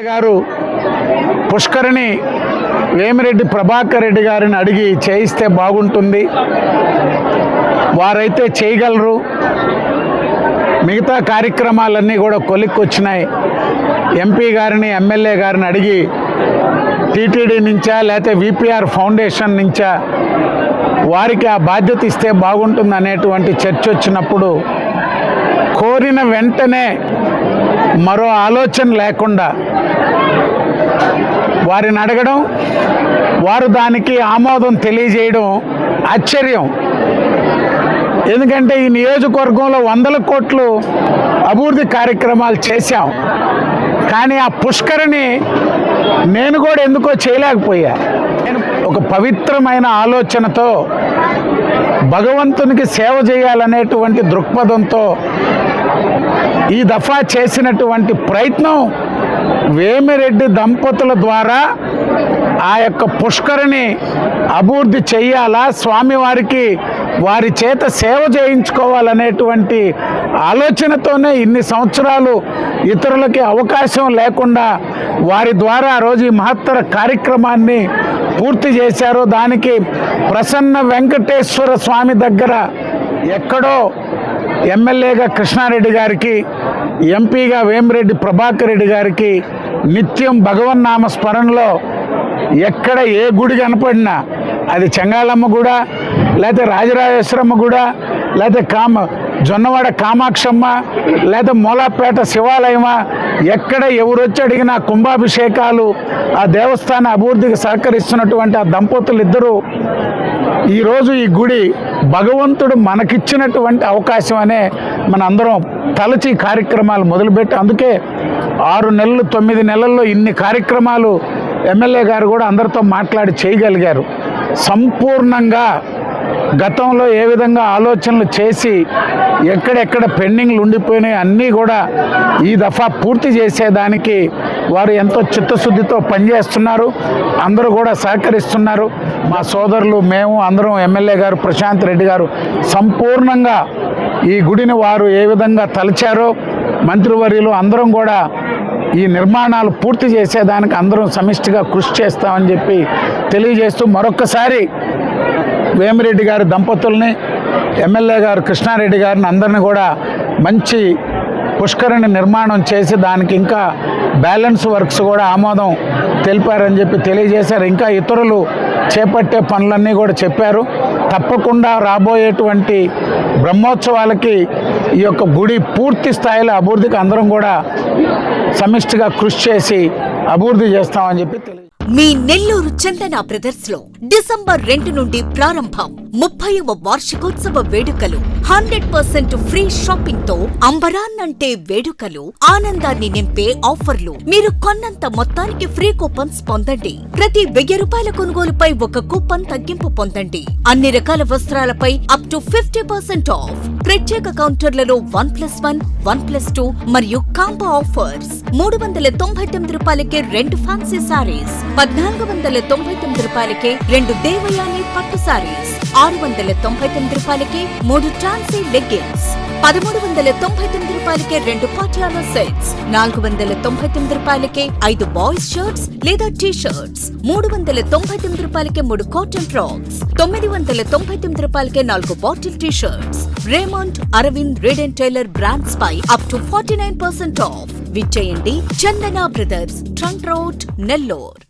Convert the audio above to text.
గారు పుష్కరిణి వేమిరెడ్డి ప్రభాకర్ రెడ్డి గారిని అడిగి చేయిస్తే బాగుంటుంది, వారైతే చేయగలరు. మిగతా కార్యక్రమాలన్నీ కూడా కొలిక్కొచ్చినాయి. ఎంపీ గారిని ఎమ్మెల్యే గారిని అడిగి టీటీడీ నుంచా లేకపోతే విపిఆర్ ఫౌండేషన్ నుంచా వారికి ఆ బాధ్యత ఇస్తే బాగుంటుంది అనేటువంటి చర్చ వచ్చినప్పుడు కోరిన వెంటనే మరో ఆలోచన లేకుండా వారిని అడగడం, వారు దానికి ఆమోదం తెలియజేయడం ఆశ్చర్యం. ఎందుకంటే ఈ నియోజకవర్గంలో 100 కోట్లు అభివృద్ధి కార్యక్రమాలు చేశాం, కానీ ఆ పుష్కరిని నేను కూడా ఎందుకో చేయలేకపోయా. నేను ఒక పవిత్రమైన ఆలోచనతో భగవంతునికి సేవ చేయాలనేటువంటి దృక్పథంతో ఈ దఫా చేసినటువంటి ప్రయత్నం వేమిరెడ్డి దంపతుల ద్వారా ఆ యొక్క పుష్కరిని అభివృద్ధి చెయ్యాలా, స్వామివారికి వారి చేత సేవ చేయించుకోవాలనేటువంటి ఆలోచనతోనే ఇన్ని సంవత్సరాలు ఇతరులకి అవకాశం లేకుండా వారి ద్వారా ఆ రోజు ఈ మహత్తర కార్యక్రమాన్ని పూర్తి చేశారు. దానికి ప్రసన్న వెంకటేశ్వర స్వామి దగ్గర ఎక్కడో ఎమ్మెల్యేగా కృష్ణారెడ్డి గారికి, ఎంపీగా వేమిరెడ్డి ప్రభాకర్ రెడ్డి గారికి నిత్యం భగవన్నామ స్మరణలో ఎక్కడ ఏ గుడి కనపడినా, అది చెంగాళమ్మ గుడ, లేకపోతే రాజరాజేశ్వరమ్మ గుడ, లేకపోతే జొన్నవాడ కామాక్షమ్మ, లేకపోతే మూలాపేట శివాలయమా, ఎక్కడ ఎవరొచ్చి అడిగినా కుంభాభిషేకాలు, ఆ దేవస్థాన అభివృద్ధికి సహకరిస్తున్నటువంటి ఆ దంపతులు ఇద్దరు ఈరోజు ఈ గుడి భగవంతుడు మనకిచ్చినటువంటి అవకాశం అనే మనందరం తలచి కార్యక్రమాలు మొదలుపెట్టి, అందుకే 6 నెలలు 9 నెలల్లో ఇన్ని కార్యక్రమాలు ఎమ్మెల్యే గారు కూడా అందరితో మాట్లాడి చేయగలిగారు. సంపూర్ణంగా గతంలో ఏ విధంగా ఆలోచనలు చేసి ఎక్కడెక్కడ పెండింగ్లు ఉండిపోయినాయి అన్నీ కూడా ఈ దఫా పూర్తి చేసేదానికి వారు ఎంతో చిత్తశుద్ధితో పనిచేస్తున్నారు. అందరూ కూడా సహకరిస్తున్నారు. మా సోదరులు, మేము అందరం, ఎమ్మెల్యే గారు ప్రశాంత్ రెడ్డి గారు సంపూర్ణంగా ఈ గుడిని వారు ఏ విధంగా తలచారో మంత్రివర్యులు అందరం కూడా ఈ నిర్మాణాలు పూర్తి చేసేదానికి అందరం సమిష్టిగా కృషి చేస్తామని చెప్పి తెలియజేస్తూ మరొక్కసారి వేమిరెడ్డి గారి దంపతుల్ని, ఎమ్మెల్యే గారు కృష్ణారెడ్డి గారిని అందరిని కూడా మంచి పుష్కరిణి నిర్మాణం చేసి దానికి ఇంకా బ్యాలెన్స్ వర్క్స్ కూడా ఆమోదం తెలిపారని చెప్పి తెలియజేశారు. ఇంకా ఇతరులు చేపట్టే పనులన్నీ కూడా చెప్పారు. తప్పకుండా రాబోయేటువంటి బ్రహ్మోత్సవాలకి ఈ యొక్క గుడి పూర్తి స్థాయిలో అభివృద్ధికి అందరం కూడా సమిష్టిగా కృషి చేసి అభివృద్ధి చేస్తామని చెప్పి తెలియజేశారు. మీ నెల్లూరు చందన బ్రదర్స్ లో డిసెంబర్ 2 నుండి ప్రారంభం 30వ వార్షికోత్సవ వేడుకలు. 100% ఫ్రీ షాపింగ్ తో అంబరాన్నంటే వేడుకలు, ఆనందాన్ని నింపే ఆఫర్లు. మీరు కొన్నంత మొత్తానికి ఫ్రీ కూపన్స్ పొందండి. ప్రతి 1000 రూపాయల కొనుగోలుపై ఒక కూపన్ తగ్గింపు పొందండి. అన్ని రకాల వస్త్రాలపై అప్ టు 50% ఆఫ్. ప్రత్యేక కౌంటర్లలో 1+1, 1+2 మరియు కాంబో ఆఫర్స్. 399 రూపాయలకే 2 ఫ్యాన్సీ సారీస్, 1499 రూపాయలకే 2 దేవయాని పట్టు సారీస్, 699 రూపాయలకే 3 టాన్సీ లెగ్గిన్స్, 1399 రూపాయలకే 2 పాటియాలా సెట్స్, 499 రూపాయలకే 5 బాయ్స్ షర్ట్స్ లేదా టీ షర్ట్స్, 399 రూపాయలకే 3 కాటన్ ఫ్రాక్స్, 999 రూపాయలకే 4 bottle T shirts. Raymond, Arvind, Reid and Taylor brands పై అప్ టు 49% ఆఫ్. విచ్చేయండి Chandana brothers, trunk road, Nellore.